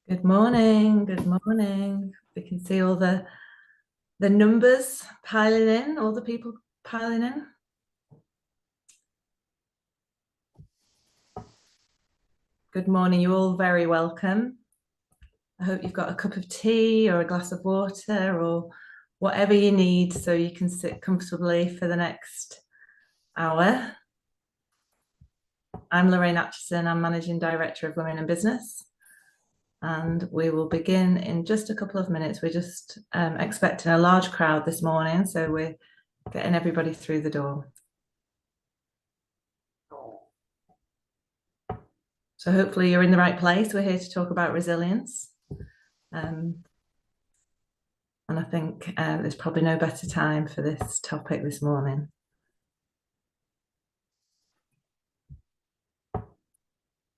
Good morning. Good morning. We can see all the numbers piling in, all the people piling in. Good morning. You're all very welcome. I hope you've got a cup of tea or a glass of water or whatever you need so you can sit comfortably for the next hour. I'm Lorraine Atchison. I'm Managing Director of Women in Business. And we will begin in just a couple of minutes. We're just expecting a large crowd this morning, so we're getting everybody through the door. So hopefully you're in the right place. We're here to talk about resilience. And I think there's probably no better time for this topic this morning.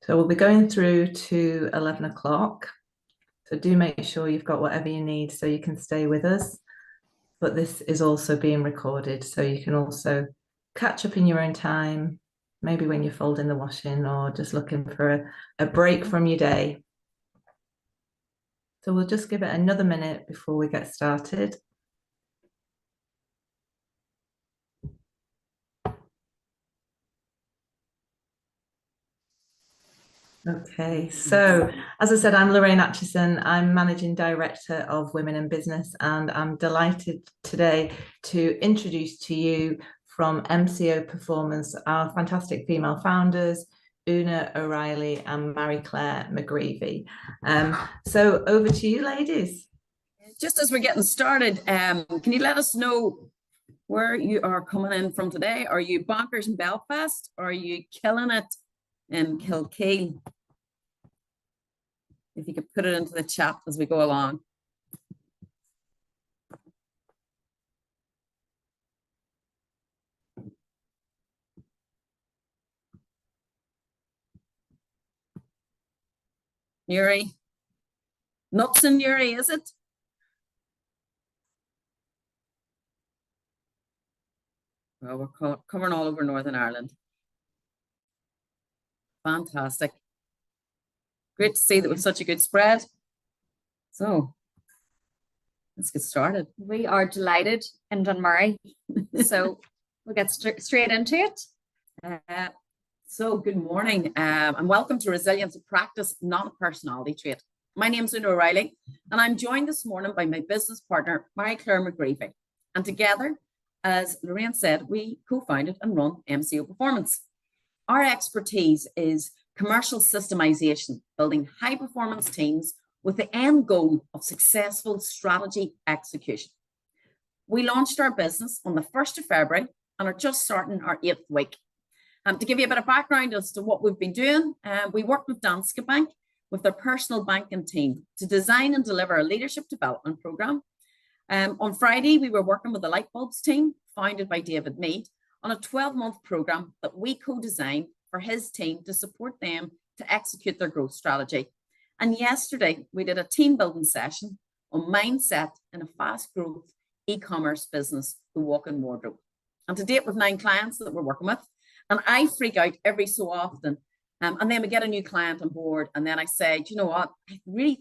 So we'll be going through to 11 o'clock. So do make sure you've got whatever you need so you can stay with us. But this is also being recorded, so you can also catch up in your own time, maybe when you're folding the washing or just looking for a break from your day. So we'll just give it another minute before we get started. Okay, so as I said, I'm Lorraine Atchison. I'm Managing Director of Women in Business, and I'm delighted today to introduce to you from MCO Performance our fantastic female founders, Una O'Reilly and Marie-Claire McGreevy. So over to you, ladies. Just as we're getting started, can you let us know where you are coming in from today? Are you bonkers in Belfast? Or are you killing it in Kilkeel? If you could put it into the chat as we go along. Newry. Nuts in Newry, is it? Well, we're covering all over Northern Ireland. Fantastic. Great to see that with such a good spread. So let's get started. We are delighted in Dunmurry. So we'll get straight into it. So good morning and welcome to Resilience in Practice, Not a Personality Trait. My name's Una O'Reilly and I'm joined this morning by my business partner, Marie-Claire McGreevy. And together, as Lorraine said, we co-founded and run MCO Performance. Our expertise is commercial systemization, building high-performance teams with the end goal of successful strategy execution. We launched our business on the 1st of February and are just starting our 8th week. To give you a bit of background as to what we've been doing, we worked with Danske Bank, with their personal banking team, to design and deliver a leadership development program. On Friday, we were working with the Lightbulbs team, founded by David Mead, on a 12-month program that we co-designed for his team to support them to execute their growth strategy. And yesterday, we did a team building session on mindset in a fast growth e-commerce business, The Walk-in Wardrobe. And to date, with 9 clients that we're working with, and I freak out every so often. And then we get a new client on board, and then I say, do you know what? I really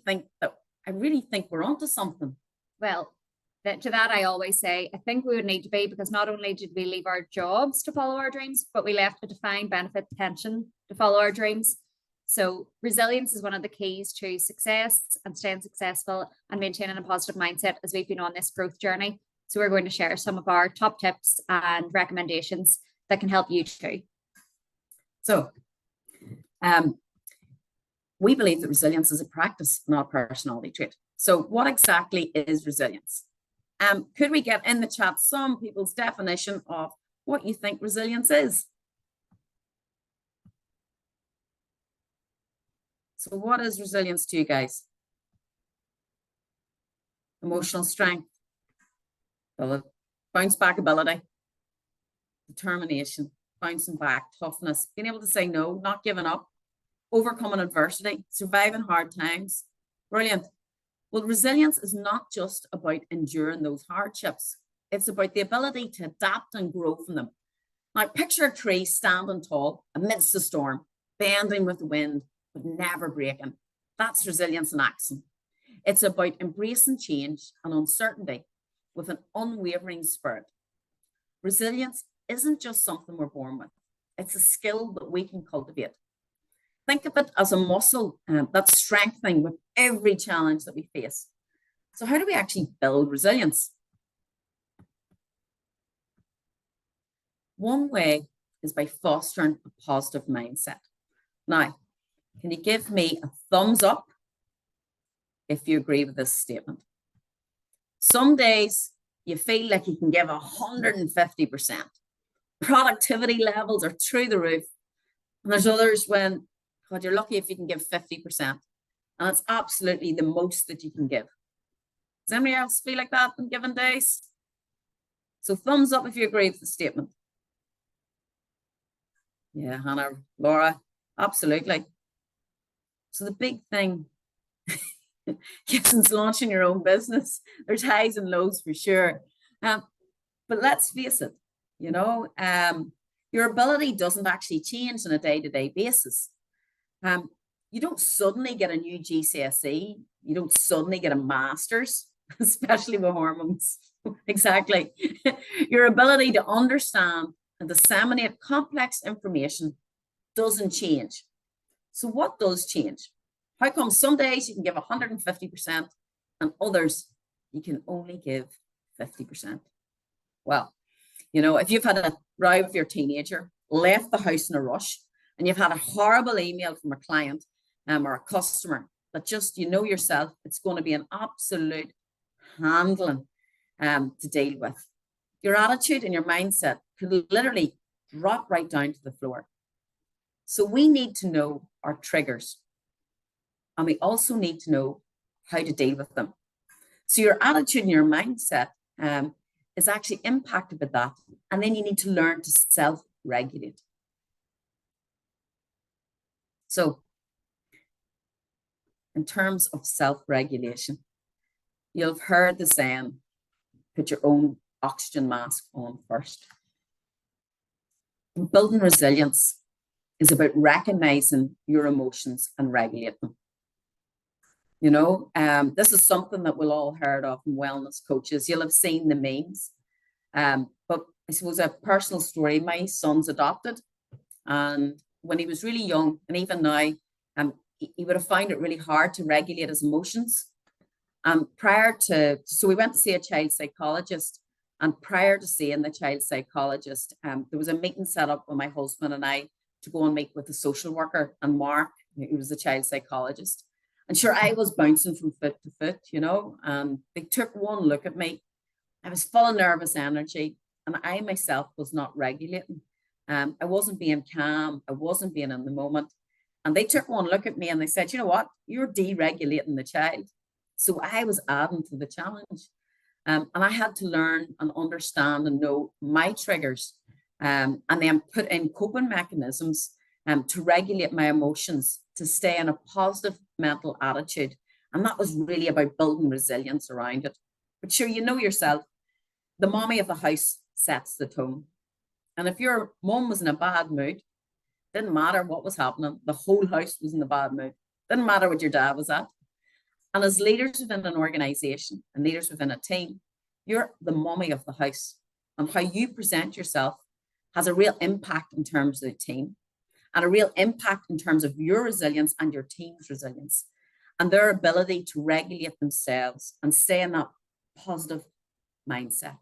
think we're onto something. Well, to that I always say, I think we would need to be, because not only did we leave our jobs to follow our dreams, but we left a defined benefit pension to follow our dreams. So resilience is one of the keys to success and staying successful and maintaining a positive mindset as we've been on this growth journey. So we're going to share some of our top tips and recommendations that can help you too. So we believe that resilience is a practice, not a personality trait. So what exactly is resilience? Could we get in the chat some people's definition of what you think resilience is? So what is resilience to you guys? Emotional strength, bounce back ability, determination, bouncing back, toughness, being able to say no, not giving up, overcoming adversity, surviving hard times. Brilliant. Well, resilience is not just about enduring those hardships. It's about the ability to adapt and grow from them. Now, picture a tree standing tall amidst the storm, bending with the wind, but never breaking. That's resilience in action. It's about embracing change and uncertainty with an unwavering spirit. Resilience isn't just something we're born with. It's a skill that we can cultivate. Think of it as a muscle that's strengthening with every challenge that we face. So how do we actually build resilience? One way is by fostering a positive mindset. Now, can you give me a thumbs up if you agree with this statement? Some days you feel like you can give 150%. Productivity levels are through the roof. And there's others when, God, you're lucky if you can give 50%. And it's absolutely the most that you can give. Does anybody else feel like that on given days? So thumbs up if you agree with the statement. Yeah, Hannah, Laura, absolutely. So the big thing, since launching your own business, there's highs and lows for sure. But let's face it, you know, your ability doesn't actually change on a day-to-day basis. You don't suddenly get a new GCSE. You don't suddenly get a master's, especially with hormones. Exactly. Your ability to understand and disseminate complex information doesn't change. So what does change? How come some days you can give 150% and others you can only give 50%? Well, you know, if you've had a row with your teenager, left the house in a rush, and you've had a horrible email from a client or a customer that just, you know yourself, it's going to be an absolute handling to deal with. Your attitude and your mindset could literally drop right down to the floor. So we need to know our triggers. And we also need to know how to deal with them. So your attitude and your mindset is actually impacted by that. And then you need to learn to self-regulate. So in terms of self-regulation, you'll have heard the saying, put your own oxygen mask on first. And building resilience is about recognizing your emotions and regulating them. You know, this is something that we'll all heard of in wellness coaches. You'll have seen the memes. But I suppose a personal story, my son's adopted. And when he was really young, and even now, he would have found it really hard to regulate his emotions. So we went to see a child psychologist. And prior to seeing the child psychologist, there was a meeting set up with my husband and I to go and meet with the social worker and Mark, who was the child psychologist. And sure, I was bouncing from foot to foot, you know, and they took one look at me. I was full of nervous energy and I myself was not regulating. I wasn't being calm. I wasn't being in the moment. And they took one look at me and they said, you know what, you're deregulating the child. So I was adding to the challenge. And I had to learn and understand and know my triggers and then put in coping mechanisms to regulate my emotions, to stay in a positive mental attitude. And that was really about building resilience around it. But sure, you know yourself, the mommy of the house sets the tone. And if your mom was in a bad mood, didn't matter what was happening, the whole house was in a bad mood. Didn't matter what your dad was at. And as leaders within an organization and leaders within a team, you're the mommy of the house. And how you present yourself has a real impact in terms of the team and a real impact in terms of your resilience and your team's resilience and their ability to regulate themselves and stay in that positive mindset.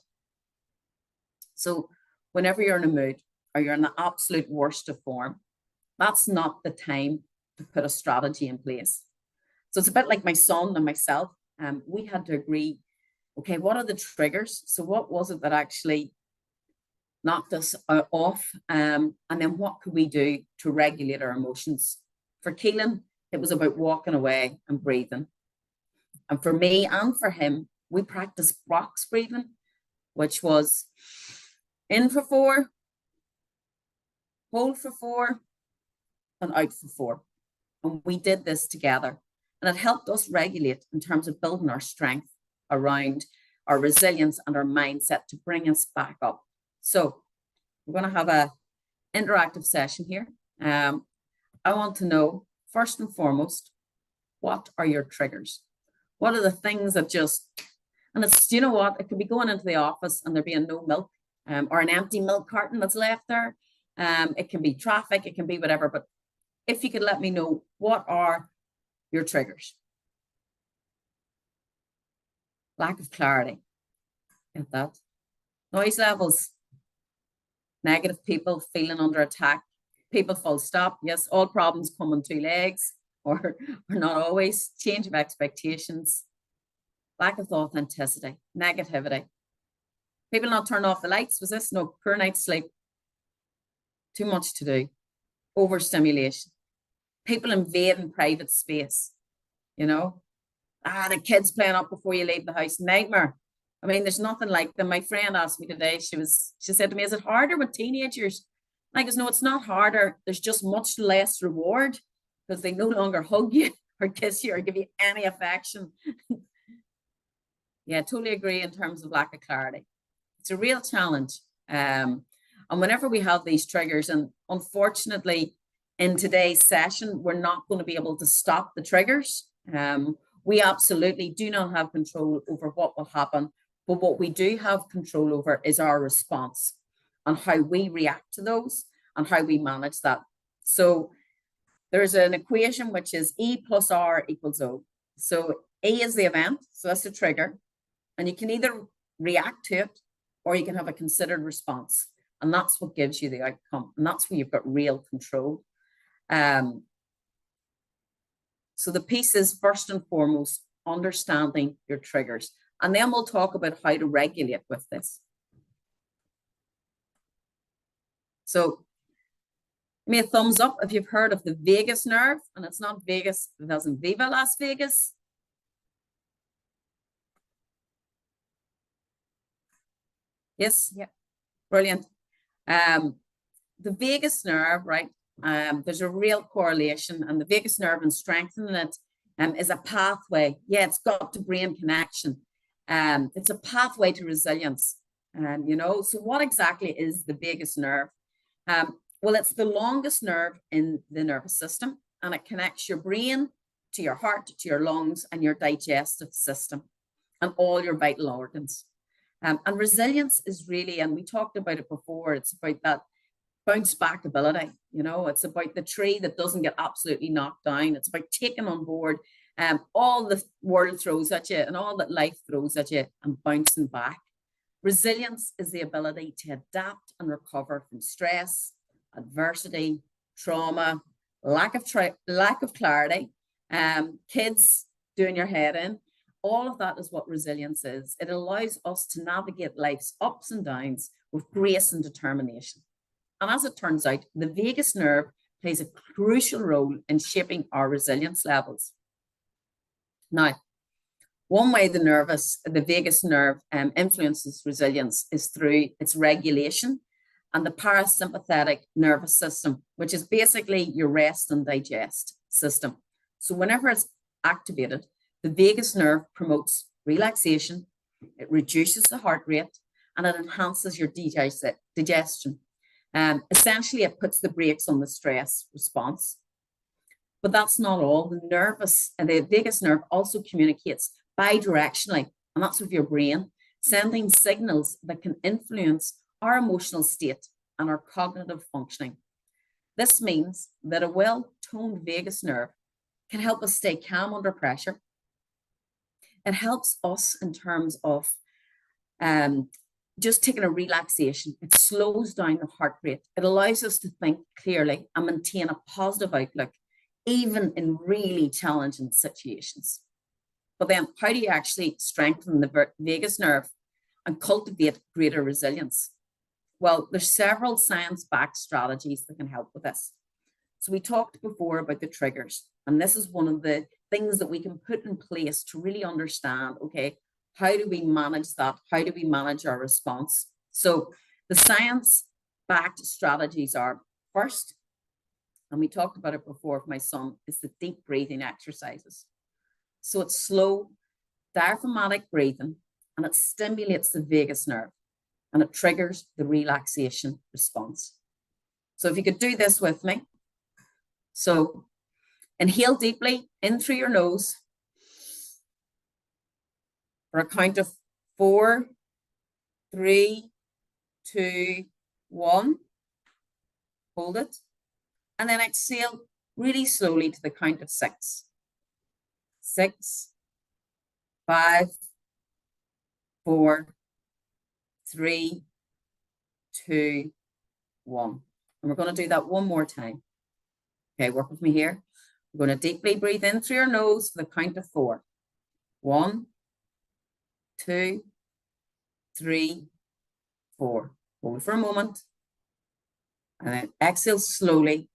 So whenever you're in a mood or you're in the absolute worst of form, that's not the time to put a strategy in place. So it's a bit like my son and myself. We had to agree, okay, what are the triggers? So what was it that actually knocked us off? And then what could we do to regulate our emotions? For Keelan, it was about walking away and breathing. And for me and for him, we practiced box breathing, which was in for 4, hold for 4, and out for 4. And we did this together. And it helped us regulate in terms of building our strength around our resilience and our mindset to bring us back up. So we're going to have an interactive session here. I want to know, first and foremost, What are your triggers? What are the things that just, and it's, you know what, it could be going into the office and there being no milk, or an empty milk carton that's left there. It can be traffic, it can be whatever, but if you could let me know, what are your triggers? Lack of clarity. Get that? Noise levels. Negative people feeling under attack. People full stop. Yes, all problems come on two legs, or not always. Change of expectations. Lack of authenticity. Negativity. People not turn off the lights. Was this? No, poor night's sleep. Too much to do. Overstimulation. People invading private space. You know, the kids playing up before you leave the house. Nightmare. I mean, there's nothing like them. My friend asked me today, she said to me, is it harder with teenagers? I goes, no, it's not harder. There's just much less reward because they no longer hug you or kiss you or give you any affection. Yeah, totally agree in terms of lack of clarity. It's a real challenge. And whenever we have these triggers, and unfortunately in today's session, we're not going to be able to stop the triggers. We absolutely do not have control over what will happen, but what we do have control over is our response and how we react to those and how we manage that. So there's an equation which is E plus R equals O. So E is the event, so that's the trigger, and you can either react to it or you can have a considered response, and that's what gives you the outcome, and that's where you've got real control. So the piece is, first and foremost, understanding your triggers. And then we'll talk about how to regulate with this. So give me a thumbs up if you've heard of the vagus nerve, and it's not Vegas, it doesn't Viva Las Vegas. Yes? Yep. Brilliant. The vagus nerve, right? There's a real correlation, and the vagus nerve and strengthening it is a pathway. Yeah, it's got to brain connection. It's a pathway to resilience. You know, so what exactly is the vagus nerve? Well, it's the longest nerve in the nervous system, and it connects your brain to your heart, to your lungs, and your digestive system, and all your vital organs. And resilience is really, and we talked about it before, it's about that bounce back ability. You know, it's about the tree that doesn't get absolutely knocked down. It's about taking on board all the world throws at you and all that life throws at you and bouncing back. Resilience is the ability to adapt and recover from stress, adversity, trauma, lack of clarity, kids doing your head in. All of that is what resilience is. It allows us to navigate life's ups and downs with grace and determination. And as it turns out, the vagus nerve plays a crucial role in shaping our resilience levels. Now, one way the vagus nerve influences resilience is through its regulation and the parasympathetic nervous system, which is basically your rest and digest system. So whenever it's activated, the vagus nerve promotes relaxation, it reduces the heart rate, and it enhances your digestion. Essentially, it puts the brakes on the stress response. But that's not all. The vagus nerve also communicates bidirectionally, and that's with your brain, sending signals that can influence our emotional state and our cognitive functioning. This means that a well-toned vagus nerve can help us stay calm under pressure. It helps us in terms of just taking a relaxation. It slows down the heart rate. It allows us to think clearly and maintain a positive outlook, even in really challenging situations. But then how do you actually strengthen the vagus nerve and cultivate greater resilience? Well, there's several science-backed strategies that can help with this. So we talked before about the triggers, and this is one of the things that we can put in place to really understand, okay, how do we manage that? How do we manage our response? So the science-backed strategies are, first, and we talked about it before with my son, is the deep breathing exercises. So it's slow, diaphragmatic breathing, and it stimulates the vagus nerve, and it triggers the relaxation response. So if you could do this with me. So Inhale deeply in through your nose for a count of 4, 3, 2, 1. Hold it. And then exhale really slowly to the count of 6. 6, 5, 4, 3, 2, 1. And we're going to do that one more time. Okay, work with me here. We're going to deeply breathe in through your nose for the count of 4. 1, 2, 3, 4. Hold for a moment. And then exhale slowly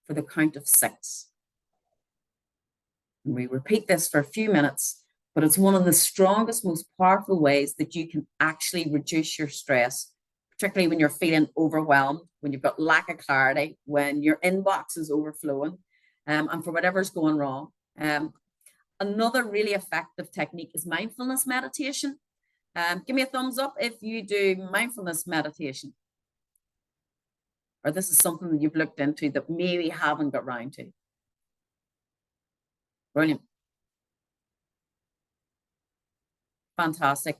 for the count of 6. And we repeat this for a few minutes, but it's one of the strongest, most powerful ways that you can actually reduce your stress, particularly when you're feeling overwhelmed, when you've got lack of clarity, when your inbox is overflowing, and for whatever's going wrong. Another really effective technique is mindfulness meditation. Give me a thumbs up if you do mindfulness meditation, or this is something that you've looked into that maybe haven't got round to. Brilliant. Fantastic.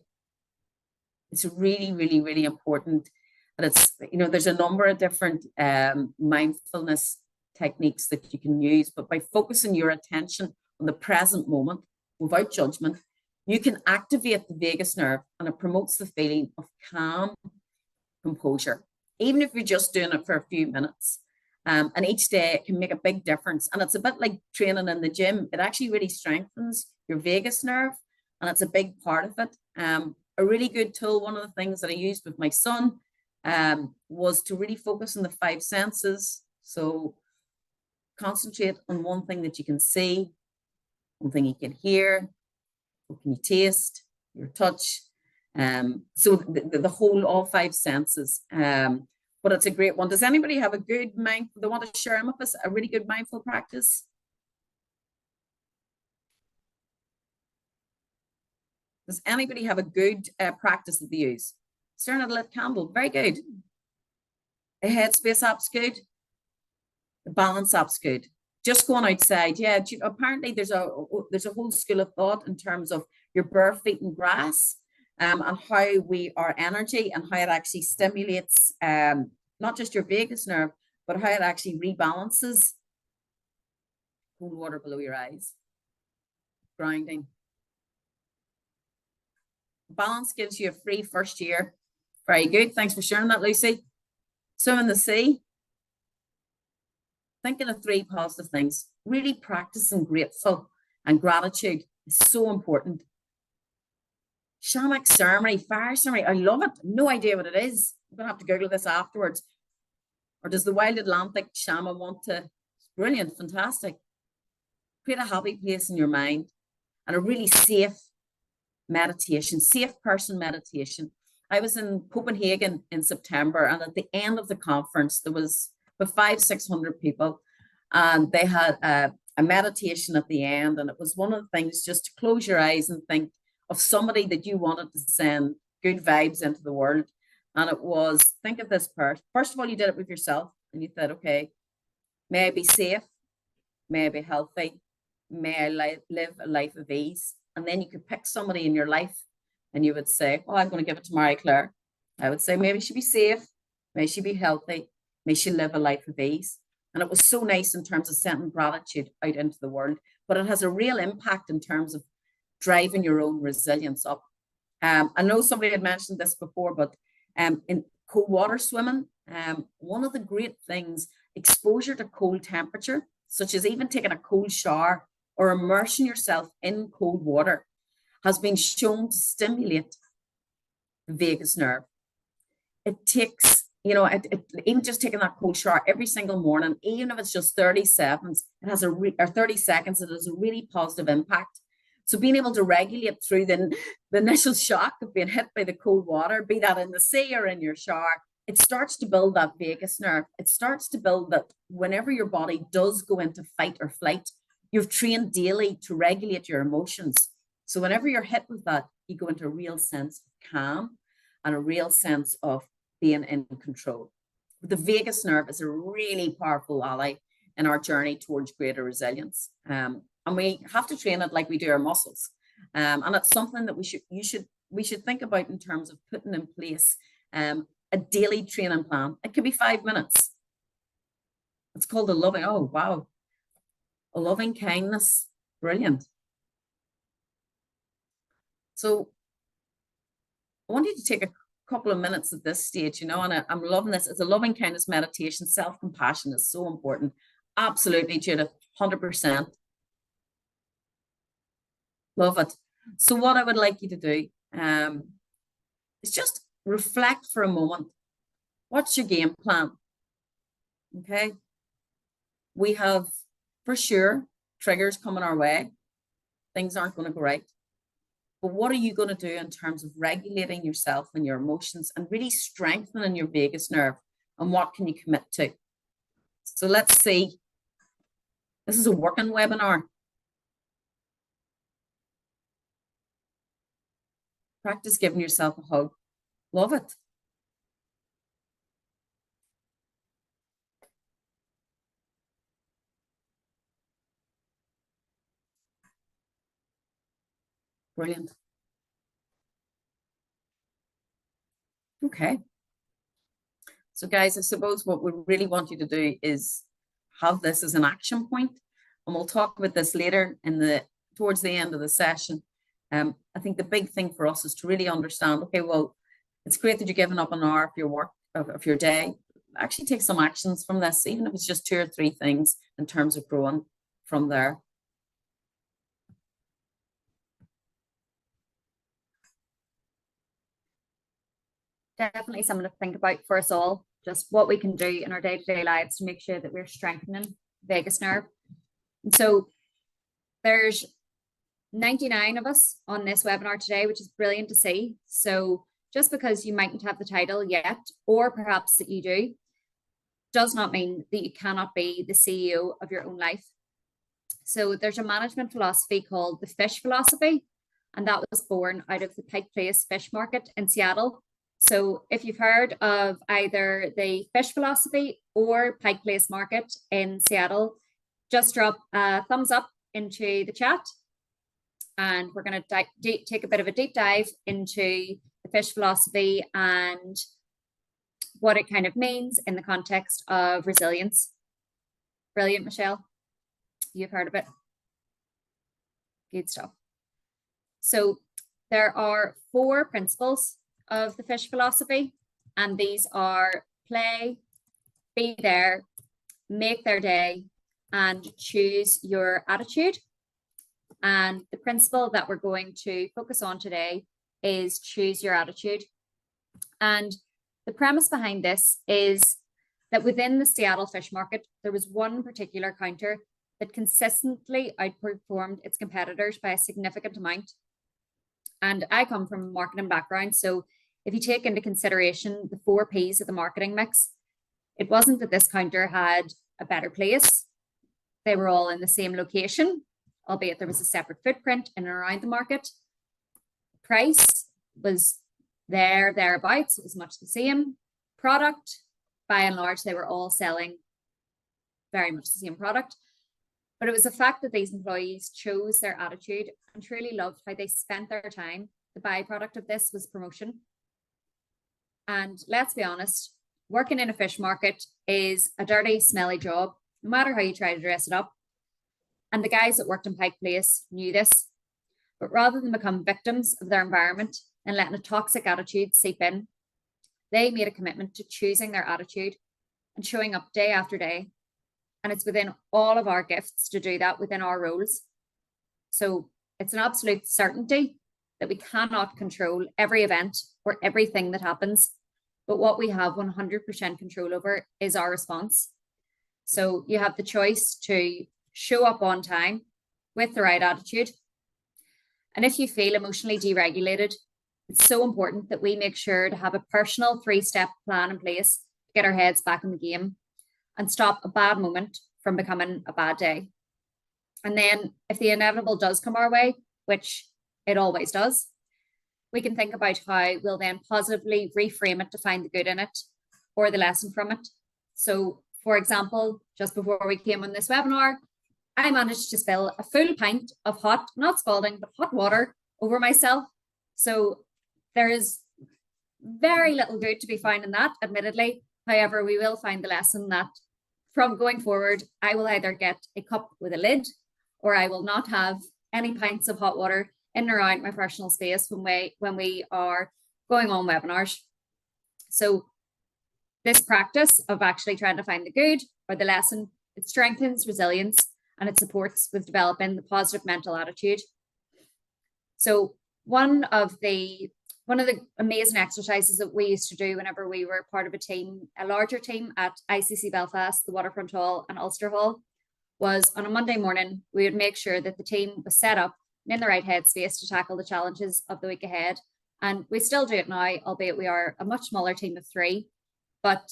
It's really, really, really important. And it's, there's a number of different mindfulness techniques that you can use, but by focusing your attention on the present moment without judgment, you can activate the vagus nerve, and it promotes the feeling of calm composure, even if you're just doing it for a few minutes. And each day it can make a big difference. And it's a bit like training in the gym. It actually really strengthens your vagus nerve, and it's a big part of it. A really good tool, one of the things that I used with my son was to really focus on the 5 senses. So concentrate on one thing that you can see, one thing you can hear, what can you taste, your touch. So the whole, all 5 senses. But it's a great one. Does anybody have a good mindful, they want to share them with us, a really good mindful practice? Does anybody have a good practice that they use? Staring at a lit candle, very good. The headspace app's good. The balance app's good. Just going outside, yeah. Apparently there's a whole school of thought in terms of your bare feet in grass, and how our energy and how it actually stimulates not just your vagus nerve, but how it actually rebalances. Cold water below your eyes. Grounding. Balance gives you a free first year. Very good. Thanks for sharing that, Lucy. Swim in the sea. Thinking of 3 positive things. Really practicing grateful and gratitude is so important. Shamanic ceremony, fire ceremony. I love it. No idea what it is. I'm going to have to Google this afterwards. Or does the Wild Atlantic shaman want to? It's brilliant, fantastic. Create a happy place in your mind and a really safe meditation, safe person meditation. I was in Copenhagen in September, and at the end of the conference, there was about 500-600 people, and they had a meditation at the end. And it was one of the things just to close your eyes and think of somebody that you wanted to send good vibes into the world. And it was, think of this person. First of all, you did it with yourself, and you thought, okay, may I be safe? May I be healthy? May I live a life of ease? And then you could pick somebody in your life, and you would say, oh, I'm going to give it to Marie Claire. I would say, maybe she be safe. May she be healthy. May she live a life of ease. And it was so nice in terms of sending gratitude out into the world, but it has a real impact in terms of driving your own resilience up. I know somebody had mentioned this before, but in cold water swimming, one of the great things, exposure to cold temperature, such as even taking a cold shower or immersing yourself in cold water, has been shown to stimulate the vagus nerve. It takes, even just taking that cold shower every single morning, even if it's just 30 seconds, it has or 30 seconds, it has a really positive impact. So being able to regulate through the initial shock of being hit by the cold water, be that in the sea or in your shower, it starts to build that vagus nerve. It starts to build that whenever your body does go into fight or flight, you've trained daily to regulate your emotions. So whenever you're hit with that, you go into a real sense of calm and a real sense of being in control. The vagus nerve is a really powerful ally in our journey towards greater resilience. And we have to train it like we do our muscles. And it's something that we should think about in terms of putting in place a daily training plan. It could be 5 minutes. It's called a loving kindness. Brilliant. So I want you to take a couple of minutes at this stage, and I'm loving this. It's a loving kindness meditation. Self-compassion is so important. Absolutely, Judith, 100%. Love it. So what I would like you to do is just reflect for a moment. What's your game plan? Okay. We have, for sure, triggers coming our way. Things aren't going to go right. But what are you going to do in terms of regulating yourself and your emotions and really strengthening your vagus nerve? And what can you commit to? So let's see. This is a working webinar. Practice giving yourself a hug. Love it. Brilliant. Okay. So guys, I suppose what we really want you to do is have this as an action point, and we'll talk about this later towards the end of the session. I think the big thing for us is to really understand, okay, well, it's great that you're giving up an hour of your work, of your day. Actually take some actions from this, even if it's just 2 or 3 things in terms of growing from there. Definitely something to think about for us all, just what we can do in our day-to-day lives to make sure that we're strengthening vagus nerve. And so there's 99 of us on this webinar today, which is brilliant to see. So just because you mightn't have the title yet, or perhaps that you do, does not mean that you cannot be the CEO of your own life. So there's a management philosophy called the fish philosophy, and that was born out of the Pike Place Fish Market in Seattle. So if you've heard of either the fish philosophy or Pike Place Market in Seattle, just drop a thumbs up into the chat. And we're going to take a bit of a deep dive into the fish philosophy and what it kind of means in the context of resilience. Brilliant, Michelle. You've heard of it. Good stuff. So there are 4 principles of the fish philosophy, and these are play, be there, make their day, and choose your attitude. And the principle that we're going to focus on today is choose your attitude. And the premise behind this is that within the Seattle fish market, there was one particular counter that consistently outperformed its competitors by a significant amount. And I come from a marketing background, so if you take into consideration the 4 P's of the marketing mix, it wasn't that this counter had a better place. They were all in the same location, albeit there was a separate footprint in and around the market. Price was thereabouts, it was much the same. Product, by and large, they were all selling very much the same product. But it was the fact that these employees chose their attitude and truly loved how they spent their time. The byproduct of this was promotion. And let's be honest, working in a fish market is a dirty, smelly job, no matter how you try to dress it up. And the guys that worked in Pike Place knew this. But rather than become victims of their environment and letting a toxic attitude seep in, they made a commitment to choosing their attitude and showing up day after day. And it's within all of our gifts to do that within our roles. So it's an absolute certainty that we cannot control every event or everything that happens. But what we have 100% control over is our response. So you have the choice to show up on time with the right attitude. And if you feel emotionally deregulated, it's so important that we make sure to have a personal 3-step plan in place to get our heads back in the game and stop a bad moment from becoming a bad day. And then if the inevitable does come our way, which it always does, we can think about how we'll then positively reframe it to find the good in it or the lesson from it. So for example, just before we came on this webinar, I managed to spill a full pint of hot, not scalding, but hot water over myself. So there is very little good to be found in that, admittedly. However, we will find the lesson that from going forward, I will either get a cup with a lid, or I will not have any pints of hot water in and around my personal space when we are going on webinars. So this practice of actually trying to find the good or the lesson, it strengthens resilience and it supports with developing the positive mental attitude. So one of the amazing exercises that we used to do whenever we were part of a team, a larger team at ICC Belfast, the Waterfront Hall and Ulster Hall, was on a Monday morning, we would make sure that the team was set up and in the right headspace to tackle the challenges of the week ahead. And we still do it now, albeit we are a much smaller team of 3. But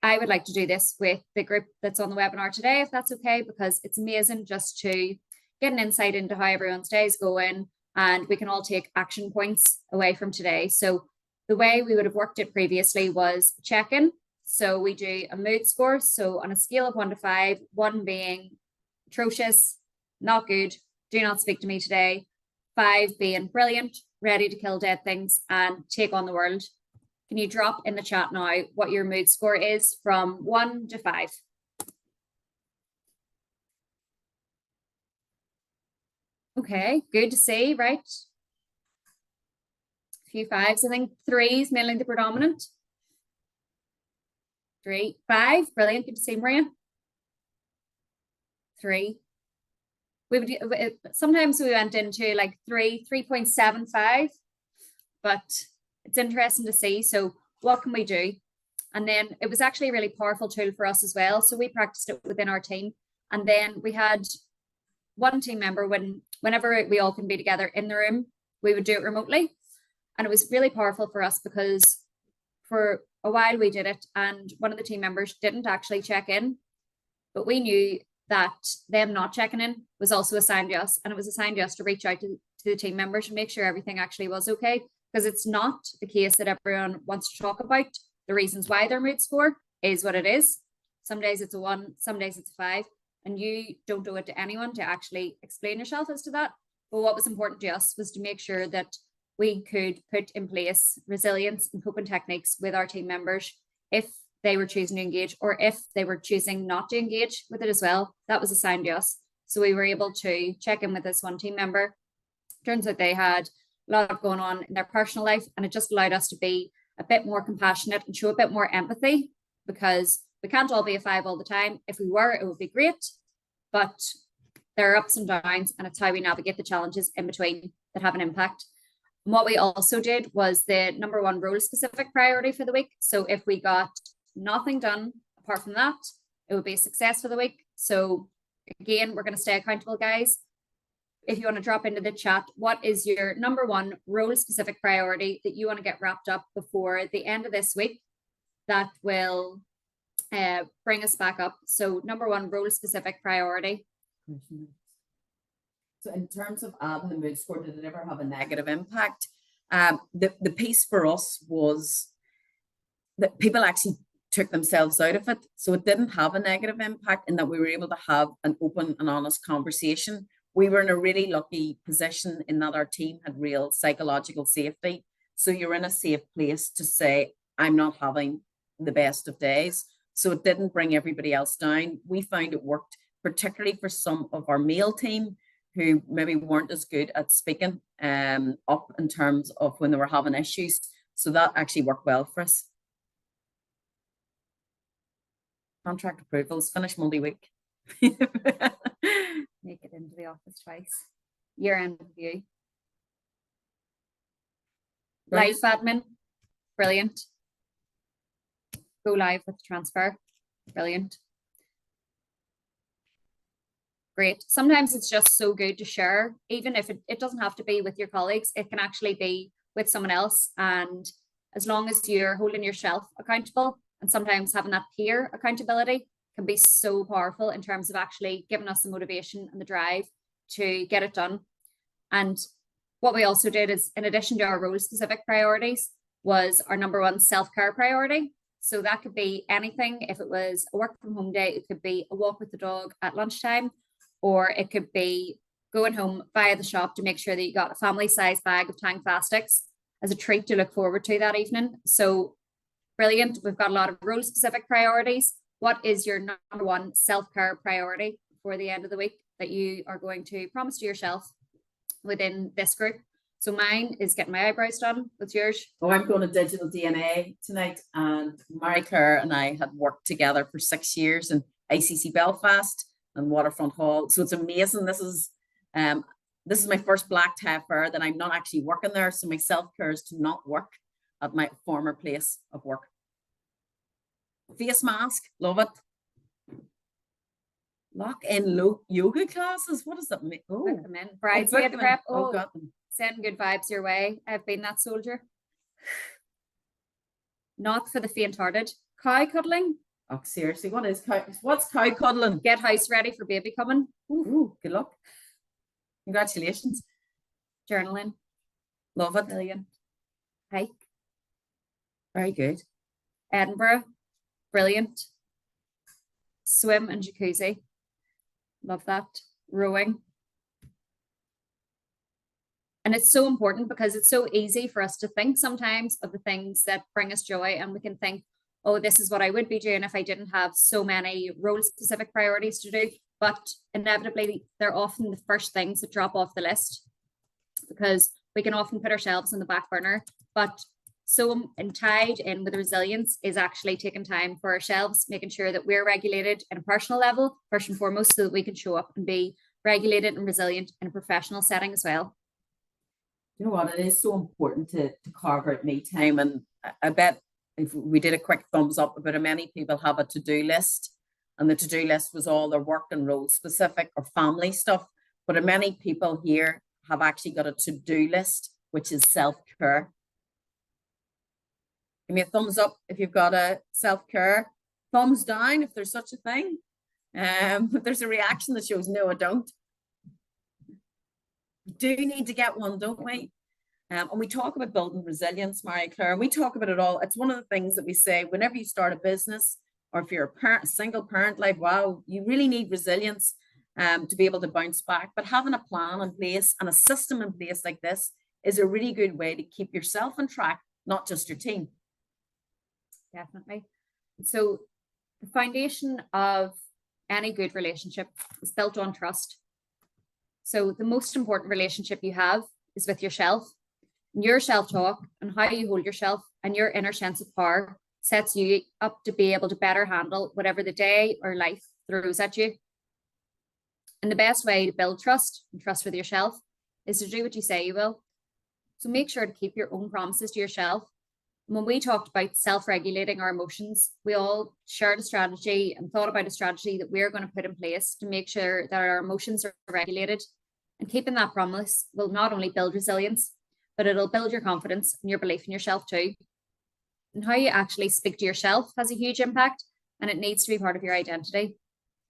I would like to do this with the group that's on the webinar today, if that's okay, because it's amazing just to get an insight into how everyone's day is going, and we can all take action points away from today. So the way we would have worked it previously was check-in. So we do a mood score. So on a scale of 1 to 5, 1 being atrocious, not good, do not speak to me today, 5 being brilliant, ready to kill dead things and take on the world. Can you drop in the chat now what your mood score is from 1 to 5? Okay, good to see, right? A few 5s, I think 3s mainly the predominant. 3, 5, brilliant, good to see, Maria. 3. Sometimes we went into like 3.75, but it's interesting to see. So what can we do? And then it was actually a really powerful tool for us as well. So we practiced it within our team. And then we had one team member, whenever we all can be together in the room, we would do it remotely. And it was really powerful for us because for a while we did it and one of the team members didn't actually check in, but we knew that them not checking in was also assigned to us, and it was assigned to us to reach out to the team members and make sure everything actually was okay, because it's not the case that everyone wants to talk about the reasons why their mood score is what it is. Some days it's a 1, some days it's a 5, and you don't owe it to anyone to actually explain yourself as to that. But what was important to us was to make sure that we could put in place resilience and coping techniques with our team members if they were choosing to engage, or if they were choosing not to engage with it as well. That was assigned to us. So we were able to check in with this one team member. Turns out they had a lot of going on in their personal life, and it just allowed us to be a bit more compassionate and show a bit more empathy, because we can't all be a 5 all the time. If we were, it would be great, but there are ups and downs, and it's how we navigate the challenges in between that have an impact. And what we also did was the number 1 role specific priority for the week. So if we got nothing done apart from that, it would be a success for the week. So again, we're going to stay accountable, guys. If you want to drop into the chat, what is your number 1 role specific priority that you want to get wrapped up before the end of this week? That will bring us back up. So number 1 role specific priority. So in terms of adding the mood score, did it ever have a negative impact? The piece for us was that people actually took themselves out of it. So it didn't have a negative impact in that we were able to have an open and honest conversation. We were in a really lucky position in that our team had real psychological safety. So you're in a safe place to say, I'm not having the best of days. So it didn't bring everybody else down. We found it worked, particularly for some of our male team who maybe weren't as good at speaking up in terms of when they were having issues. So that actually worked well for us. Contract approvals, finish Monday week. Make it into the office twice. Year-end review. Live admin, brilliant. Go live with transfer, brilliant. Great. Sometimes it's just so good to share, even if it doesn't have to be with your colleagues, it can actually be with someone else. And as long as you're holding yourself accountable, and sometimes having that peer accountability can be so powerful in terms of actually giving us the motivation and the drive to get it done. And what we also did is, in addition to our role specific priorities, was our number 1 self-care priority. So that could be anything. If it was a work from home day, it could be a walk with the dog at lunchtime, or it could be going home via the shop to make sure that you got a family size bag of Tang Plastics as a treat to look forward to that evening. So brilliant. We've got a lot of role specific priorities. What is your number one self-care priority for the end of the week that you are going to promise to yourself within this group? So mine is getting my eyebrows done. What's yours? Oh, I'm going to Digital DNA tonight, and Marie-Claire and I had worked together for 6 years in ICC Belfast and Waterfront Hall. So it's amazing. This is my first black tie affair that I'm not actually working there. So my self-care is to not work at my former place of work. Face mask, love it. Lock in yoga classes. What does that mean? Oh, Book them in. Bridesmaid book them in. prep. Oh, Oh, got them. sending good vibes your way. I've been that soldier. Not for the faint-hearted. Cow cuddling. Oh, seriously, what's cow cuddling? Get house ready for baby coming. Ooh, good luck. Congratulations. Journaling. Love it. Brilliant. Hike. Very good. Edinburgh. Brilliant. Swim and jacuzzi. Love that. Rowing. And it's so important because it's so easy for us to think sometimes of the things that bring us joy, and we can think, oh, this is what I would be doing if I didn't have so many role-specific priorities to do. But inevitably, they're often the first things that drop off the list because we can often put ourselves in the back burner. But so tied in with resilience is actually taking time for ourselves, making sure that we're regulated at a personal level, first and foremost, so that we can show up and be regulated and resilient in a professional setting as well. You know what? It is so important to carve out me time. And I bet if we did a quick thumbs up about how many people have a to-do list, and the to-do list was all their work and role specific or family stuff. But how many people here have actually got a to-do list, which is self-care? Give me a thumbs up if you've got a self-care. Thumbs down if there's such a thing. But there's a reaction that shows no, I don't. We do need to get one, don't we? And we talk about building resilience, Marie-Claire, and we talk about it all. It's one of the things that we say whenever you start a business, or if you're a single parent, like, wow, you really need resilience to be able to bounce back. But having a plan in place and a system in place like this is a really good way to keep yourself on track, not just your team. Definitely. So the foundation of any good relationship is built on trust. So the most important relationship you have is with yourself. Your self-talk and how you hold yourself and your inner sense of power sets you up to be able to better handle whatever the day or life throws at you. And the best way to build trust and trust with yourself is to do what you say you will. So make sure to keep your own promises to yourself. When we talked about self-regulating our emotions, we all shared a strategy and thought about a strategy that we're going to put in place to make sure that our emotions are regulated. And keeping that promise will not only build resilience, but it'll build your confidence and your belief in yourself too. And how you actually speak to yourself has a huge impact, and it needs to be part of your identity.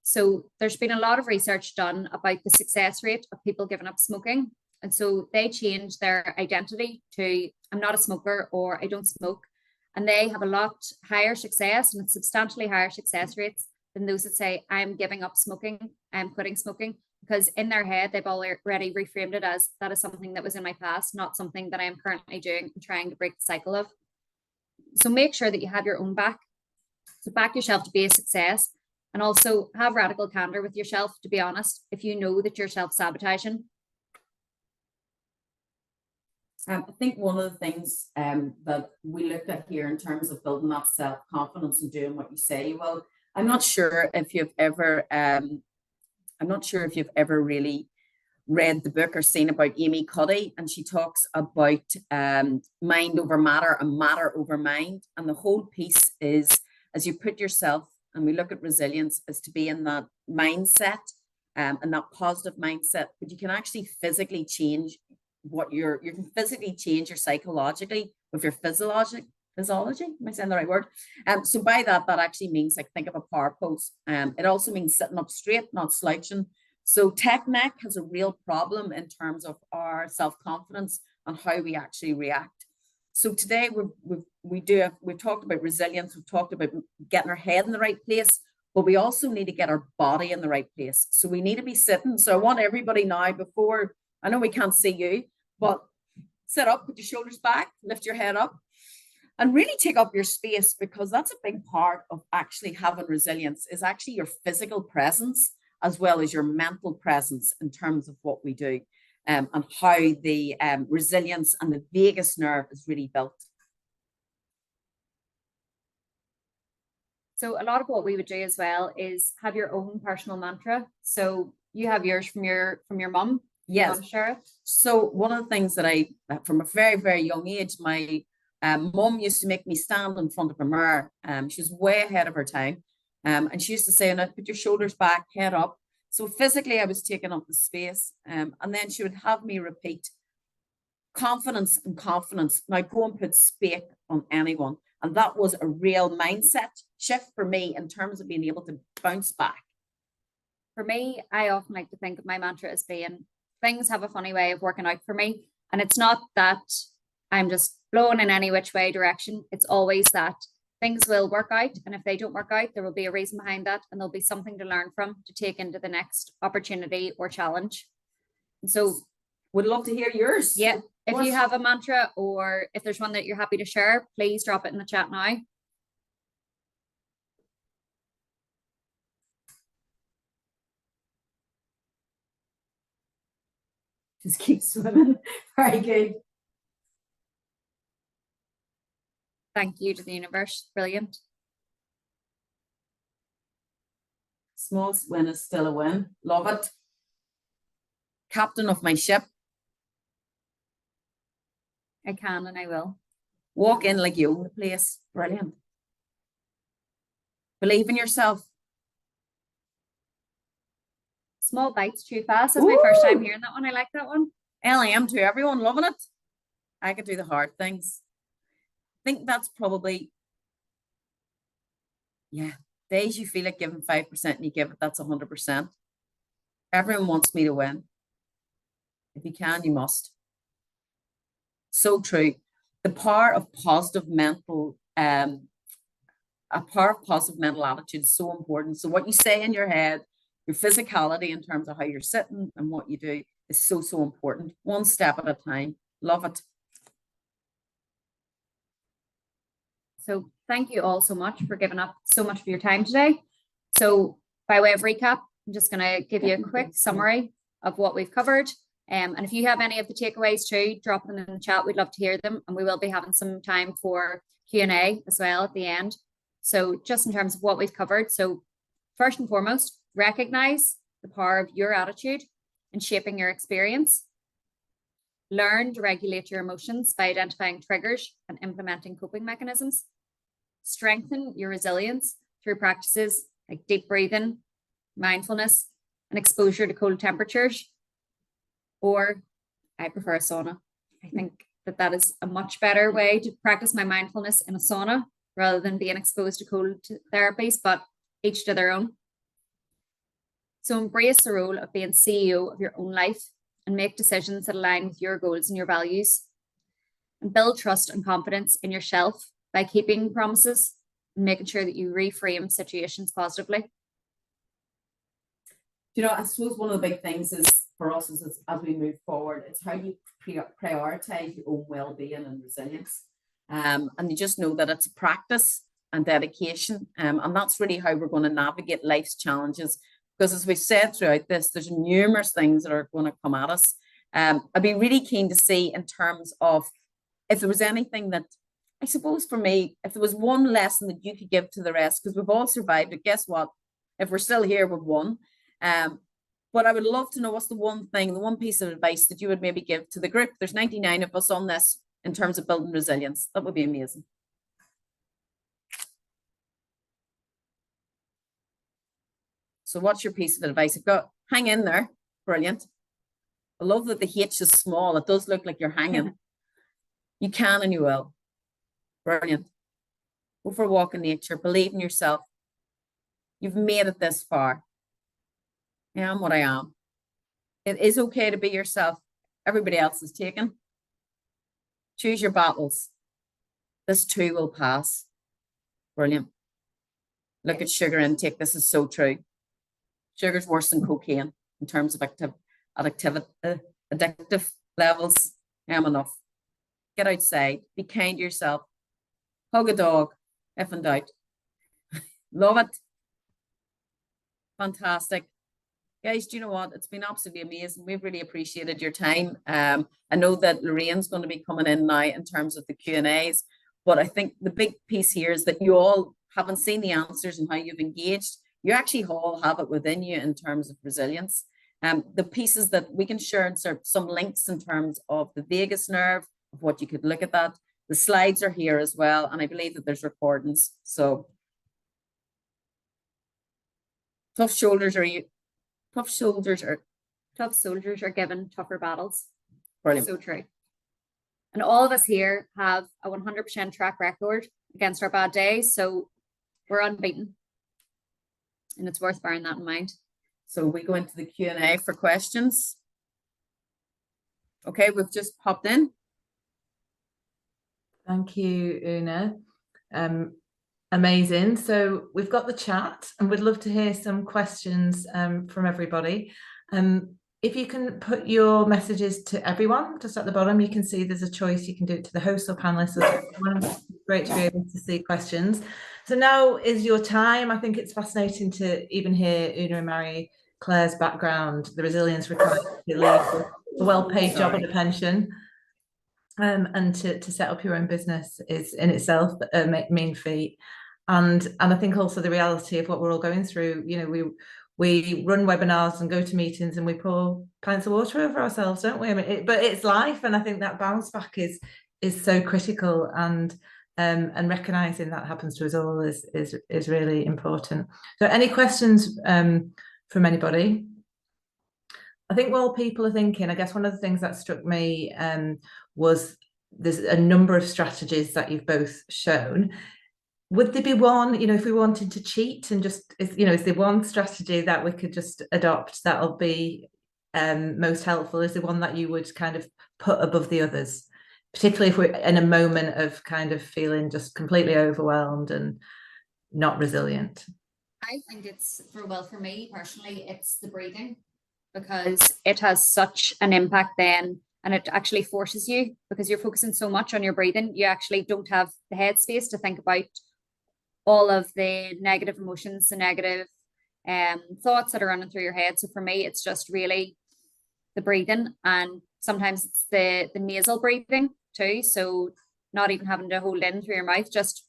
So there's been a lot of research done about the success rate of people giving up smoking. And so they change their identity to I'm not a smoker or I don't smoke. And they have a lot higher success and substantially higher success rates than those that say I'm giving up smoking, I'm quitting smoking, because in their head, they've already reframed it as that is something that was in my past, not something that I am currently doing and trying to break the cycle of. So make sure that you have your own back. So back yourself to be a success, and also have radical candor with yourself, to be honest, if you know that you're self-sabotaging. I think one of the things that we looked at here in terms of building that self-confidence and doing what you say you will, I'm not sure if you've ever really read the book or seen about Amy Cuddy, and she talks about mind over matter and matter over mind. And the whole piece is, as you put yourself, and we look at resilience, is to be in that mindset and that positive mindset, but you can actually physically change you can physically change your psychologically with your physiology. Am I saying the right word? So by that actually means, like, think of a power pose. It also means sitting up straight, not slouching. So tech neck has a real problem in terms of our self-confidence and how we actually react. So today we've talked about resilience, we've talked about getting our head in the right place, but we also need to get our body in the right place. So we need to be sitting. So I want everybody now, before, I know we can't see you, but sit up, put your shoulders back, lift your head up, and really take up your space, because that's a big part of actually having resilience, is actually your physical presence as well as your mental presence in terms of what we do, and how the resilience and the vagus nerve is really built. So a lot of what we would do as well is have your own personal mantra. So you have yours from your mum. Yes. I'm sure. So one of the things that I, from a very, very young age, my mum used to make me stand in front of a mirror. She was way ahead of her time. And she used to say, now put your shoulders back, head up. So physically I was taking up the space. And then she would have me repeat confidence and confidence. Now go and put spake on anyone. And that was a real mindset shift for me in terms of being able to bounce back. For me, I often like to think of my mantra as being, things have a funny way of working out for me. And it's not that I'm just blown in any which way direction. It's always that things will work out. And if they don't work out, there will be a reason behind that. And there'll be something to learn from, to take into the next opportunity or challenge. And so would love to hear yours. Yeah. If you have a mantra, or if there's one that you're happy to share, please drop it in the chat now. Just keep swimming. Very good. Thank you to the universe. Brilliant. Small win is still a win. Love it. Captain of my ship. I can and I will. Walk in like you own the place. Brilliant. Believe in yourself. Small bites, chew fast. That's my first time hearing that one. I like that one. LM to everyone, loving it. I could do the hard things. I think that's probably, days you feel like giving 5% and you give it, that's 100%. Everyone wants me to win. If you can, you must. So true. The power of positive mental, attitude is so important. So what you say in your head, your physicality in terms of how you're sitting and what you do is so, so important. One step at a time. Love it. So thank you all so much for giving up so much of your time today. So by way of recap, I'm just going to give you a quick summary of what we've covered. And if you have any of the takeaways too, drop them in the chat. We'd love to hear them. And we will be having some time for Q&A as well at the end. So just in terms of what we've covered. So first and foremost, recognize the power of your attitude in shaping your experience. Learn to regulate your emotions by identifying triggers and implementing coping mechanisms. Strengthen your resilience through practices like deep breathing, mindfulness, and exposure to cold temperatures. Or I prefer a sauna. I think that is a much better way to practice my mindfulness in a sauna rather than being exposed to cold therapies, but each to their own. So embrace the role of being CEO of your own life and make decisions that align with your goals and your values. And build trust and confidence in yourself by keeping promises and making sure that you reframe situations positively. You know, I suppose one of the big things is for us as we move forward, it's how you prioritize your own well-being and resilience. And you just know that it's practice and dedication. And that's really how we're going to navigate life's challenges. Because as we've said throughout this, there's numerous things that are going to come at us. I'd be really keen to see in terms of if there was anything that, I suppose for me, if there was one lesson that you could give to the rest, because we've all survived it, guess what? If we're still here, we've won. But I would love to know what's the one thing, the one piece of advice that you would maybe give to the group. There's 99 of us on this in terms of building resilience. That would be amazing. So what's your piece of advice? You've got, hang in there. Brilliant. I love that the H is small. It does look like you're hanging. You can and you will. Brilliant. Go for a walk in nature. Believe in yourself. You've made it this far. I am what I am. It is okay to be yourself. Everybody else is taken. Choose your battles. This too will pass. Brilliant. Look at sugar intake. This is so true. Sugar's worse than cocaine in terms of addictive levels. Enough. Get outside. Be kind to yourself. Hug a dog, if in doubt. Love it. Fantastic. Guys, do you know what? It's been absolutely amazing. We've really appreciated your time. I know that Lorraine's going to be coming in now in terms of the Q&As, but I think the big piece here is that you all haven't seen the answers and how you've engaged. You actually all have it within you in terms of resilience. The pieces that we can share and some links in terms of the vagus nerve, of what you could look at that. The slides are here as well, and I believe that there's recordings. So tough soldiers are given tougher battles. brilliant. So true. And all of us here have a 100% track record against our bad days. So we're unbeaten. And it's worth bearing that in mind. So we go into the Q&A for questions. Okay, we've just popped in. Thank you, Una. Amazing. So we've got the chat and we'd love to hear some questions from everybody. If you can put your messages to everyone, just at the bottom, you can see there's a choice. You can do it to the host or panelists. It's great to be able to see questions. So now is your time. I think it's fascinating to even hear Una and Marie Claire's background, the resilience required to leave a well-paid job and a pension. And to set up your own business is in itself a mean feat. And I think also the reality of what we're all going through, you know, we run webinars and go to meetings and we pour pints of water over ourselves, don't we? I mean, but it's life, and I think that bounce back is so critical, and recognizing that happens to us all is really important. So any questions from anybody? I think while people are thinking, I guess one of the things that struck me was there's a number of strategies that you've both shown. Would there be one, you know, if we wanted to cheat and just, you know, is there one strategy that we could just adopt that'll be most helpful? Is there one that you would kind of put above the others, particularly if we're in a moment of kind of feeling just completely overwhelmed and not resilient? I think for me personally, it's the breathing, because it has such an impact then, and it actually forces you, because you're focusing so much on your breathing, you actually don't have the headspace to think about all of the negative emotions, the negative thoughts that are running through your head. So for me, it's just really the breathing, and sometimes it's the nasal breathing too. So not even having to hold in through your mouth, just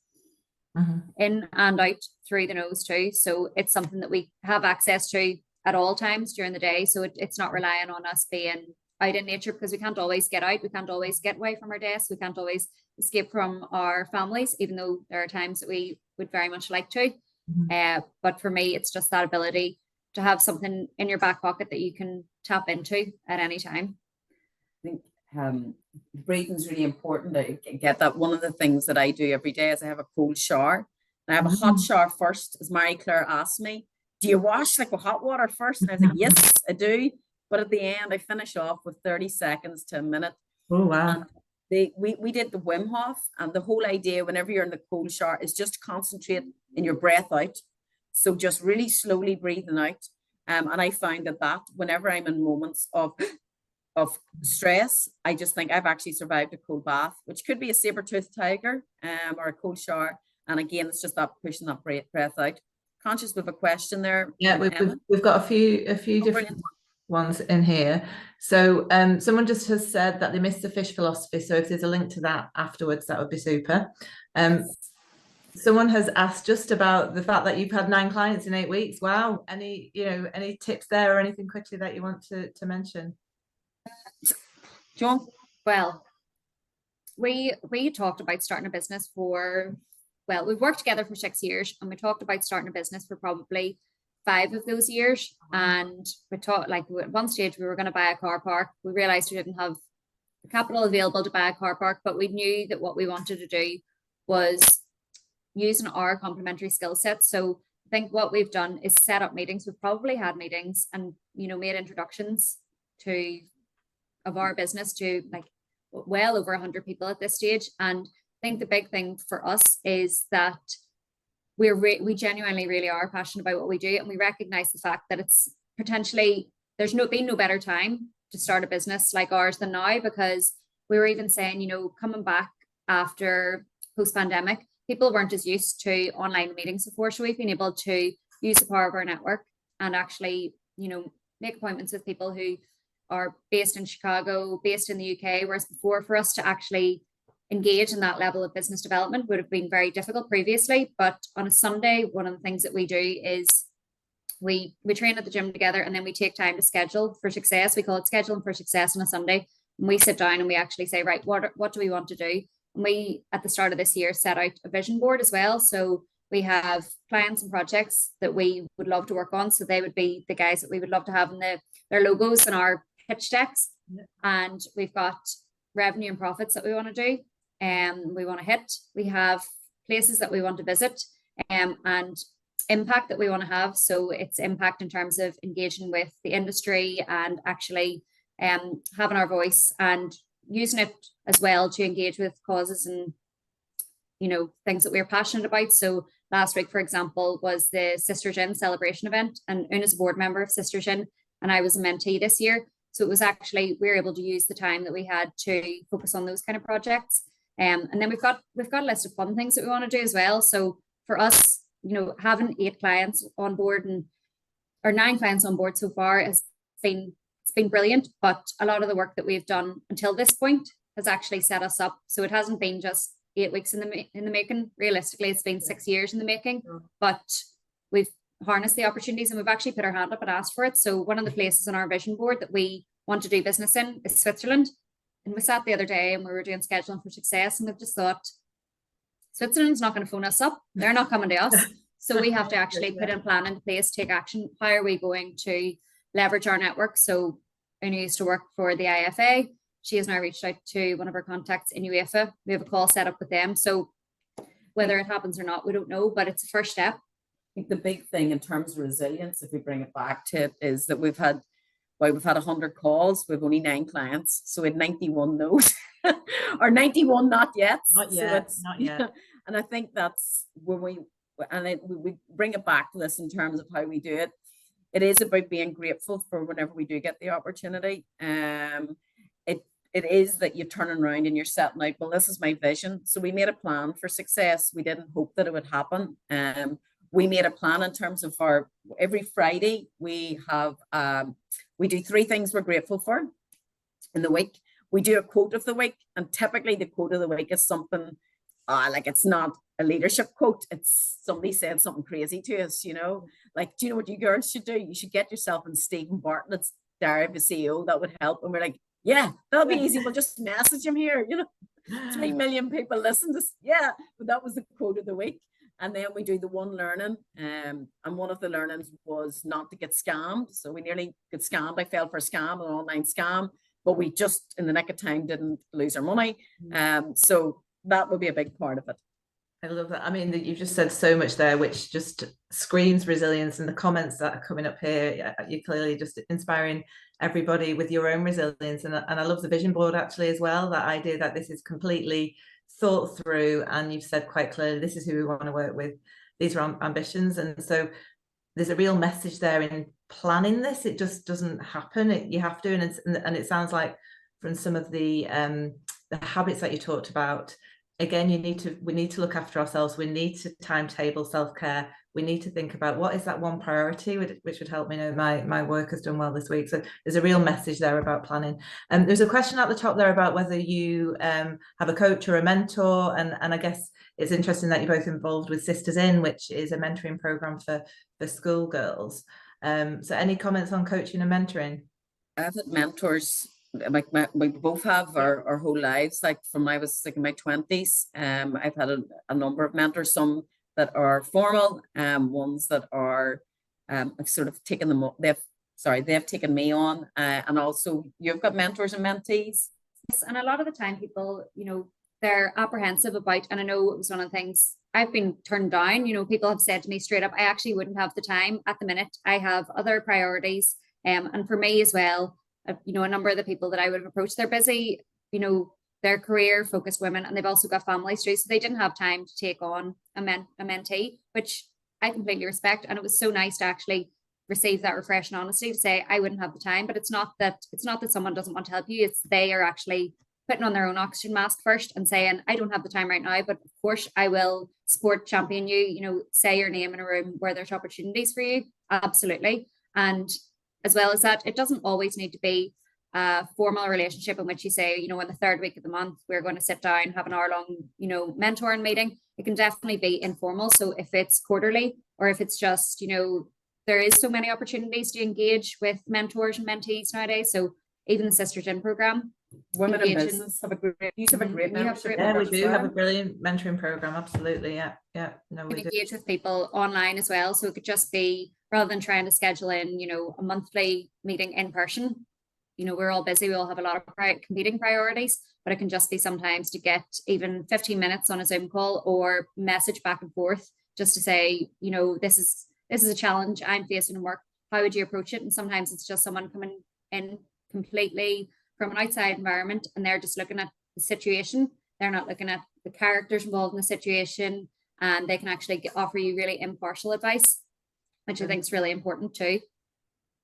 in and out through the nose too. So it's something that we have access to at all times during the day. So it's not relying on us being out in nature, because we can't always get out. We can't always get away from our desks. We can't always escape from our families, even though there are times that we would very much like to. But for me, it's just that ability to have something in your back pocket that you can tap into at any time. I think breathing is really important. I get that. One of the things that I do every day is I have a cold shower. And I have a hot shower first, as Marie Claire asked me, do you wash like with hot water first? And I was like, yes, I do. But at the end, I finish off with 30 seconds to a minute. Oh, wow. And we did the Wim Hof, and the whole idea whenever you're in the cold shower is just concentrate in your breath out. So just really slowly breathing out. And I find that whenever I'm in moments of stress, I just think I've actually survived a cold bath, which could be a saber-toothed tiger or a cold shower. And again, it's just that pushing that breath out. Conscious with a question there. Yeah, we've got a few different ones in here. So someone just has said that they missed the fish philosophy. So if there's a link to that afterwards, that would be super. Someone has asked just about the fact that you've had 9 clients in 8 weeks. Wow. Any tips there or anything quickly that you want to mention? John? Well, we talked about starting a business we've worked together for 6 years, and we talked about starting a business for probably 5 of those years. And we talked, like, at one stage we were going to buy a car park. We realized we didn't have the capital available to buy a car park, but we knew that what we wanted to do was using our complementary skill sets. So I think what we've done is set up meetings. We've probably had meetings and, you know, made introductions of our business to like well over 100 people at this stage. And think the big thing for us is that we genuinely really are passionate about what we do, and we recognize the fact that it's potentially there's been no better time to start a business like ours than now, because we were even saying, you know, coming back after post-pandemic, people weren't as used to online meetings before, so we've been able to use the power of our network and actually, you know, make appointments with people who are based in Chicago, based in the UK, whereas before for us to actually engage in that level of business development would have been very difficult previously. But on a Sunday, one of the things that we do is we train at the gym together, and then we take time to schedule for success. We call it scheduling for success on a Sunday. And we sit down and we actually say, right, what do we want to do? And we, at the start of this year, set out a vision board as well. So we have clients and projects that we would love to work on. So they would be the guys that we would love to have in their logos and our pitch decks. And we've got revenue and profits that we want to do, and we want to hit. We have places that we want to visit, and impact that we want to have. So it's impact in terms of engaging with the industry and actually having our voice and using it as well to engage with causes and, you know, things that we're passionate about. So last week, for example, was the Sisters In celebration event, and Una's a board member of Sisters In, and I was a mentee this year. So it was actually, we were able to use the time that we had to focus on those kind of projects. And then we've got a list of fun things that we want to do as well. So for us, you know, having 8 clients on board or 9 clients on board so far it's been brilliant. But a lot of the work that we've done until this point has actually set us up. So it hasn't been just 8 weeks in the making. Realistically, it's been 6 years in the making, but we've harnessed the opportunities and we've actually put our hand up and asked for it. So one of the places on our vision board that we want to do business in is Switzerland. And we sat the other day and we were doing scheduling for success, and we've just thought, Switzerland's not going to phone us up. They're not coming to us. So we have to actually put in plan in place, take action. How are we going to leverage our network? So Una used to work for the IFA. She has now reached out to one of our contacts in UEFA. We have a call set up with them. So whether it happens or not, we don't know, but it's a first step. I think the big thing in terms of resilience, if we bring it back to it, is that we've had 100 calls. We've only 9 clients. So we had 91 no's or 91 not yet. Not yet, not yet. And I think that's when we bring it back to this in terms of how we do it. It is about being grateful for whenever we do get the opportunity. It is that you're turning around and you're setting out, well, this is my vision. So we made a plan for success. We didn't hope that it would happen. We made a plan in terms of every Friday, we do 3 things we're grateful for in the week. We do a quote of the week, and typically the quote of the week is something like, it's not a leadership quote. It's somebody said something crazy to us, you know, like, do you know what you girls should do? You should get yourself in Stephen Bartlett's diary of a CEO. That would help. And we're like, yeah, that'll be easy. We'll just message him here, you know, 3 million people listen to this. Yeah, but that was the quote of the week. And then we do the one learning. And one of the learnings was not to get scammed. So we nearly got scammed. I fell for a scam, an online scam, but we just in the nick of time didn't lose our money. So that would be a big part of it. I love that. I mean, you've just said so much there, which just screams resilience, and the comments that are coming up here, you're clearly just inspiring everybody with your own resilience. And I love the vision board actually as well, that idea that this is completely thought through, and you've said quite clearly, this is who we want to work with. These are ambitions. And so there's a real message there in planning this. It just doesn't happen. You have to, and it sounds like from some of the habits that you talked about, again, we need to look after ourselves. We need to timetable self-care. We need to think about what is that one priority, which would help me know my work has done well this week. So there's a real message there about planning. And there's a question at the top there about whether you have a coach or a mentor. And I guess it's interesting that you're both involved with Sisters In, which is a mentoring program for schoolgirls. So any comments on coaching and mentoring? I've had mentors, like we both have our whole lives, like from I was like in my 20s. I've had a number of mentors, some that are formal, ones that are I've sort of taken them up. They've taken me on, and also you've got mentors and mentees. Yes, and a lot of the time people, you know, they're apprehensive about, and I know it was one of the things I've been turned down. You know, people have said to me straight up, I actually wouldn't have the time at the minute. I have other and for me as well, you know, a number of the people that I would have approached, they're busy, you know, they're career focused women, and they've also got families too. So they didn't have time to take on a mentee, which I completely respect. And it was so nice to actually receive that refreshing honesty to say, I wouldn't have the time, but it's not that someone doesn't want to help you. It's they are actually putting on their own oxygen mask first and saying, I don't have the time right now, but of course I will support, champion you, you know, say your name in a room where there's opportunities for you. Absolutely. And as well as that, it doesn't always need to be a formal relationship in which you say, you know, in the third week of the month, we're going to sit down, have an hour-long, you know, mentoring meeting. It can definitely be informal. So if it's quarterly, or if it's just, you know, there is so many opportunities to engage with mentors and mentees nowadays. So even the Sisters In program. Women in engage business have a great We have membership. great Yeah, we membership do as have a well. brilliant mentoring program. Absolutely. Yeah. No, we Can do. engage with people online as well. So it could just be, rather than trying to schedule in, you know, a monthly meeting in person, you know, we're all busy. We all have a lot of competing priorities, but it can just be sometimes to get even 15 minutes on a Zoom call or message back and forth just to say, you know, this is a challenge I'm facing in work. How would you approach it? And sometimes it's just someone coming in completely from an outside environment and they're just looking at the situation. They're not looking at the characters involved in the situation, and they can actually offer you really impartial advice, which I think is really important too.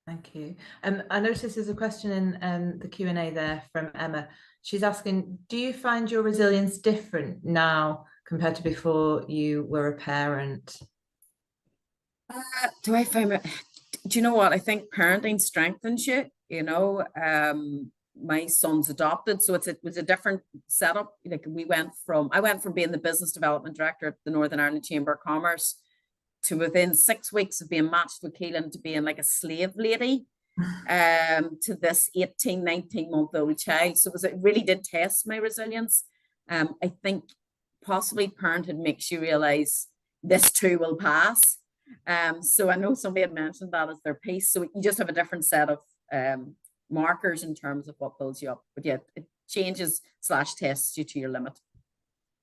Thank you. I noticed there's a question in the Q&A there from Emma. She's asking, do you find your resilience different now compared to before you were a parent? Do I find it? Do you know what? I think parenting strengthens you. You know, my son's adopted, so it was a different setup. Like I went from being the business development director at the Northern Ireland Chamber of Commerce to within 6 weeks of being matched with Keelan to being like a slave lady, to this 18, 19-month-old child. So it really did test my resilience. I think possibly parenthood makes you realize this too will pass. So I know somebody had mentioned that as their piece. So you just have a different set of markers in terms of what builds you up. But yeah, it changes / tests you to your limit.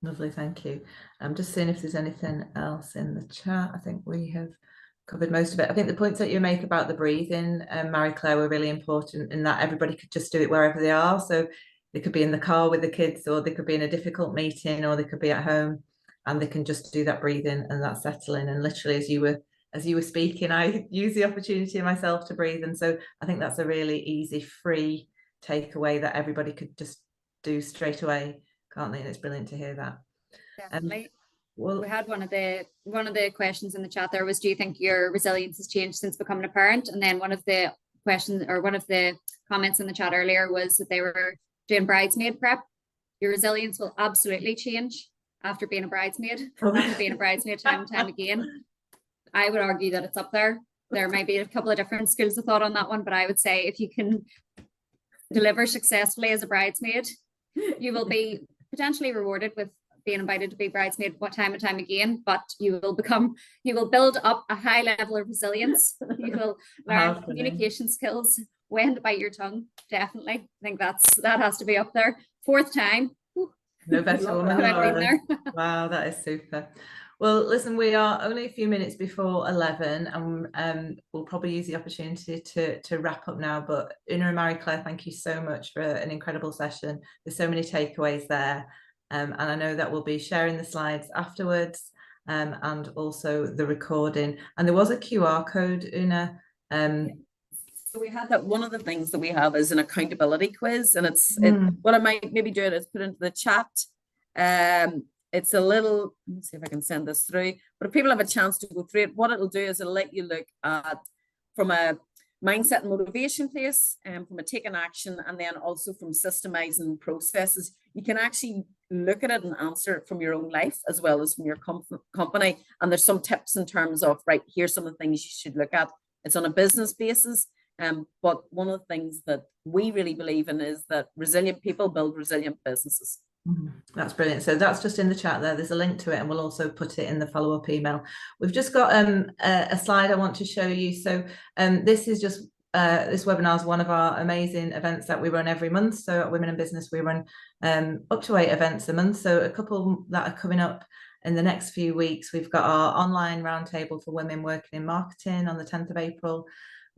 Lovely, thank you. I'm just seeing if there's anything else in the chat. I think we have covered most of it. I think the points that you make about the breathing, Marie-Claire, were really important in that everybody could just do it wherever they are. So they could be in the car with the kids, or they could be in a difficult meeting, or they could be at home, and they can just do that breathing and that settling. And literally, as you were speaking, I use the opportunity myself to breathe. And so I think that's a really easy, free takeaway that everybody could just do straight away, can't they? And it's brilliant to hear that. Definitely. Well, We had one of the questions in the chat there was, do you think your resilience has changed since becoming a parent? And then one of the questions, or one of the comments in the chat earlier, was that they were doing bridesmaid prep. Your resilience will absolutely change after being a bridesmaid, after being a bridesmaid time and time again. I would argue that it's up there. There might be a couple of different schools of thought on that one, but I would say if you can deliver successfully as a bridesmaid, you will be potentially rewarded with being invited to be bridesmaid time and time again, but you will build up a high level of resilience. You will learn communication skills, when to bite your tongue. Definitely. I think that has to be up there. 4th time. No better woman than Laura. Wow, that is super. Well, listen, we are only a few minutes before 11, and we'll probably use the opportunity to wrap up now. But Una and Marie-Claire, thank you so much for an incredible session. There's so many takeaways there. And I know that we'll be sharing the slides afterwards, and also the recording. And there was a QR code, Una. So we had that. One of the things that we have is an accountability quiz, and what I might maybe do is put into the chat. It's a little, let me see if I can send this through, but if people have a chance to go through it, what it'll do is it'll let you look at from a mindset and motivation place, and from a taking action, and then also from systemizing processes. You can actually look at it and answer it from your own life as well as from your company. And there's some tips in terms of, right, here's some of the things you should look at. It's on a business basis. But one of the things that we really believe in is that resilient people build resilient businesses. That's brilliant. So that's just in the chat there. There's a link to it, and we'll also put it in the follow-up email. We've just got a slide I want to show you. So this is just this webinar is one of our amazing events that we run every month. So at Women in Business, we run up to 8 events a month. So a couple that are coming up in the next few weeks. We've got our online roundtable for women working in marketing on the 10th of April.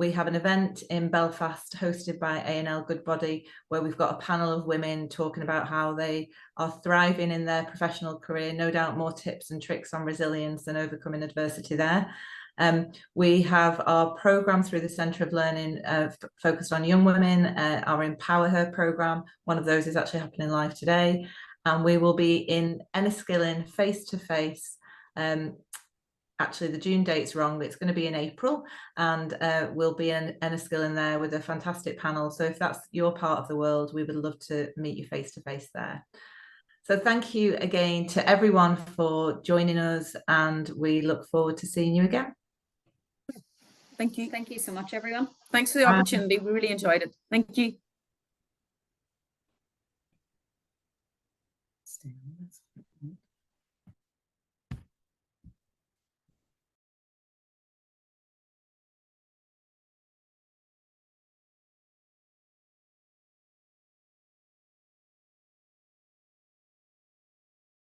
we have an event in Belfast hosted by A&L Goodbody, where we've got a panel of women talking about how they are thriving in their professional career. No doubt more tips and tricks on resilience and overcoming adversity there. We have our programme through the Centre of Learning focused on young women, our Empower Her programme. One of those is actually happening live today. And we will be in Enniskillen face-to-face. Actually, the June date's wrong. It's going to be in April, and we'll be in Enniskillen there with a fantastic panel. So if that's your part of the world, we would love to meet you face-to-face there. So thank you again to everyone for joining us, and we look forward to seeing you again. Thank you. Thank you so much, everyone. Thanks for the opportunity. We really enjoyed it. Thank you.